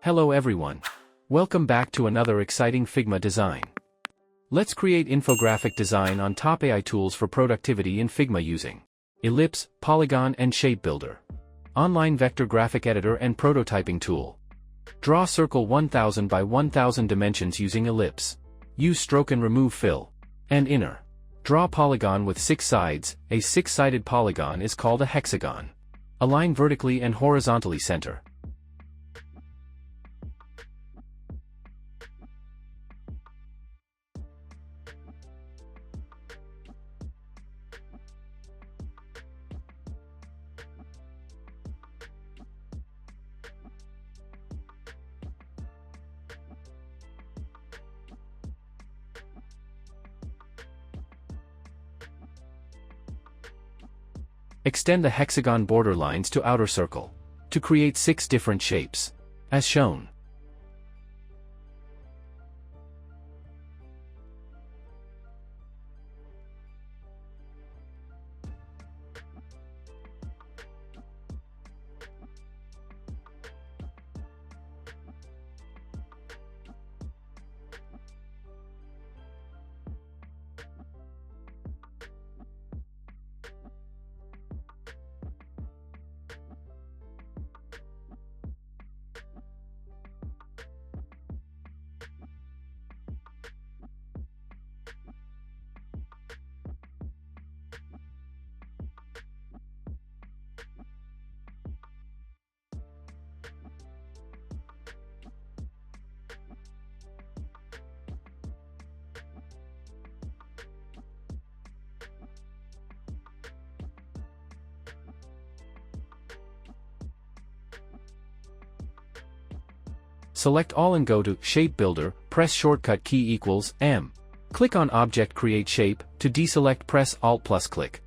Hello everyone. Welcome back to another exciting Figma design. Let's create infographic design on top AI tools for productivity in Figma using Ellipse, Polygon and Shape Builder. Online vector graphic editor and prototyping tool. Draw circle 1000 by 1000 dimensions using Ellipse. Use stroke and remove fill. And inner. Draw polygon with 6 sides. A 6-sided polygon is called a hexagon. Align vertically and horizontally center. Extend the hexagon border lines to outer circle, to create 6 different shapes, as shown. Select all and go to Shape Builder, press shortcut key equals M. Click on Object Create Shape, to deselect press Alt plus click.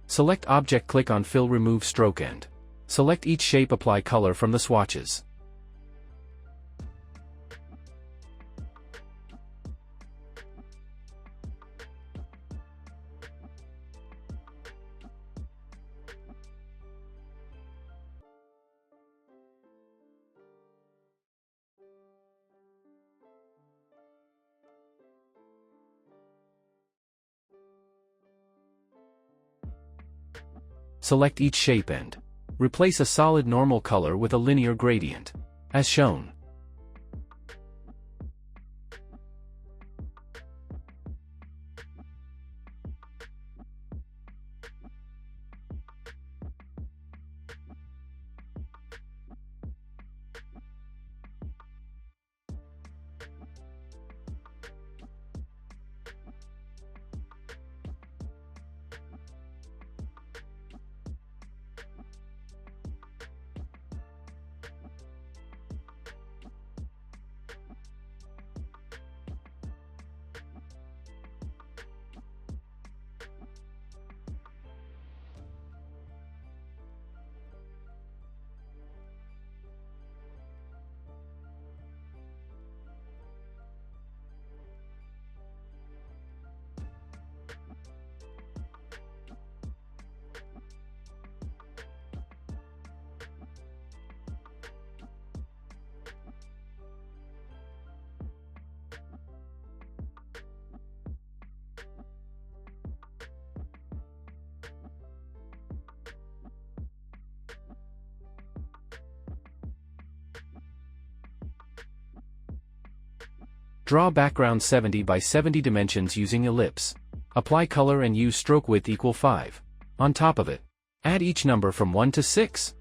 Select Object, click on Fill, remove stroke end. Select each shape, apply color from the swatches. Select each shape and replace a solid normal color with a linear gradient, as shown. Draw background 70 by 70 dimensions using Ellipse. Apply color and use stroke width equal 5. On top of it, add each number from 1 to 6.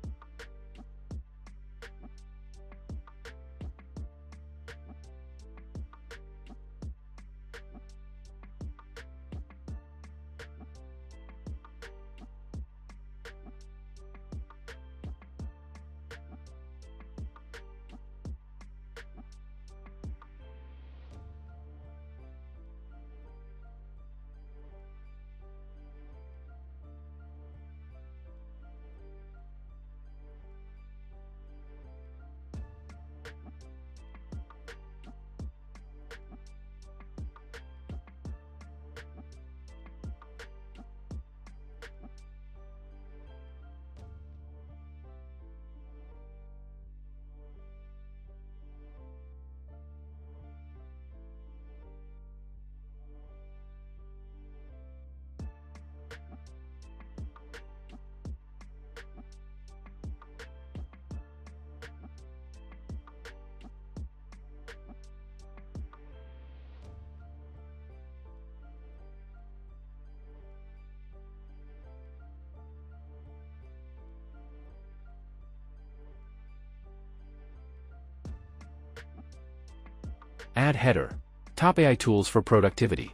Add header. Top AI tools for productivity.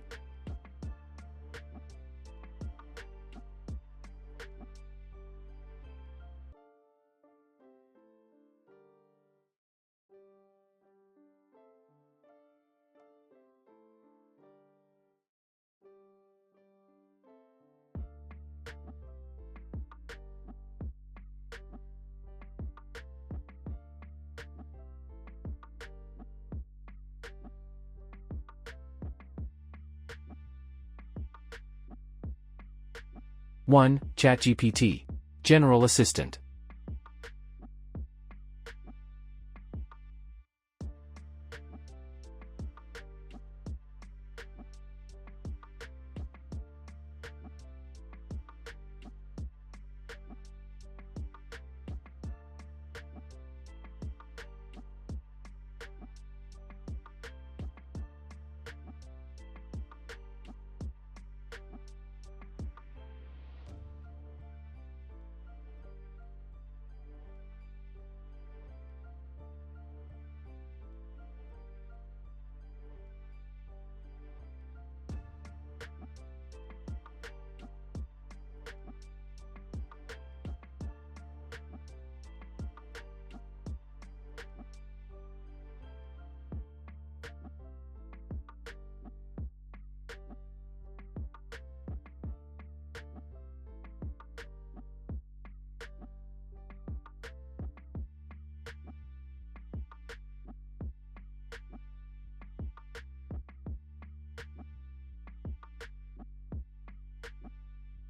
One. ChatGPT. General Assistant.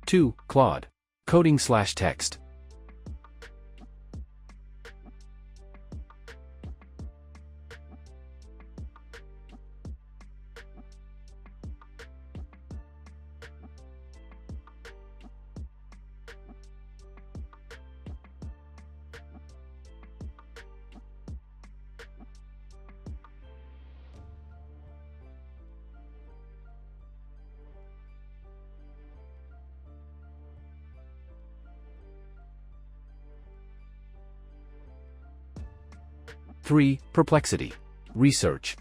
Two. Claude. Coding/text. Three. Perplexity. Research.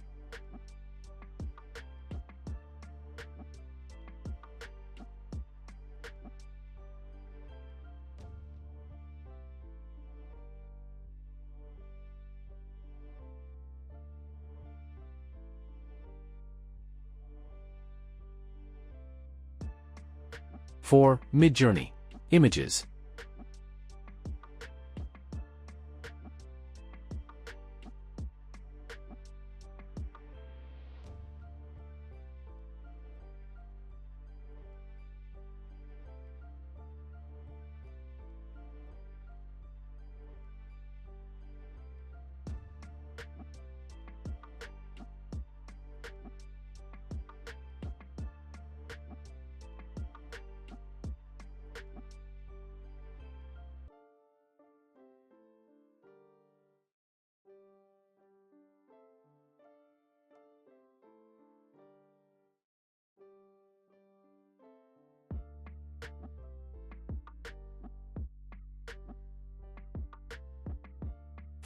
Four. Midjourney. Images.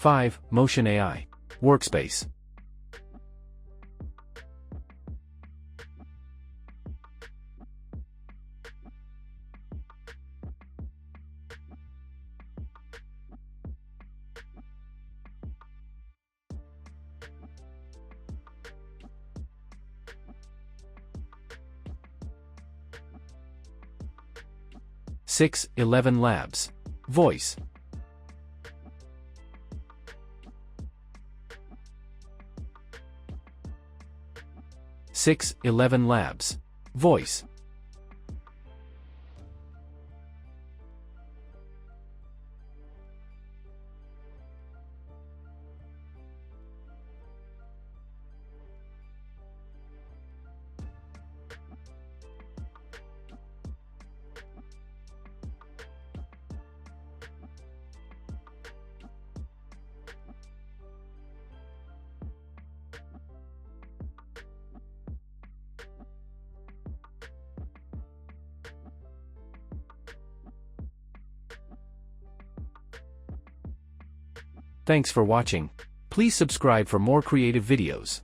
Five. Motion AI. Workspace. Six. 11 Labs. Voice. Six. 11 Labs. Voice. Thanks for watching. Please subscribe for more creative videos.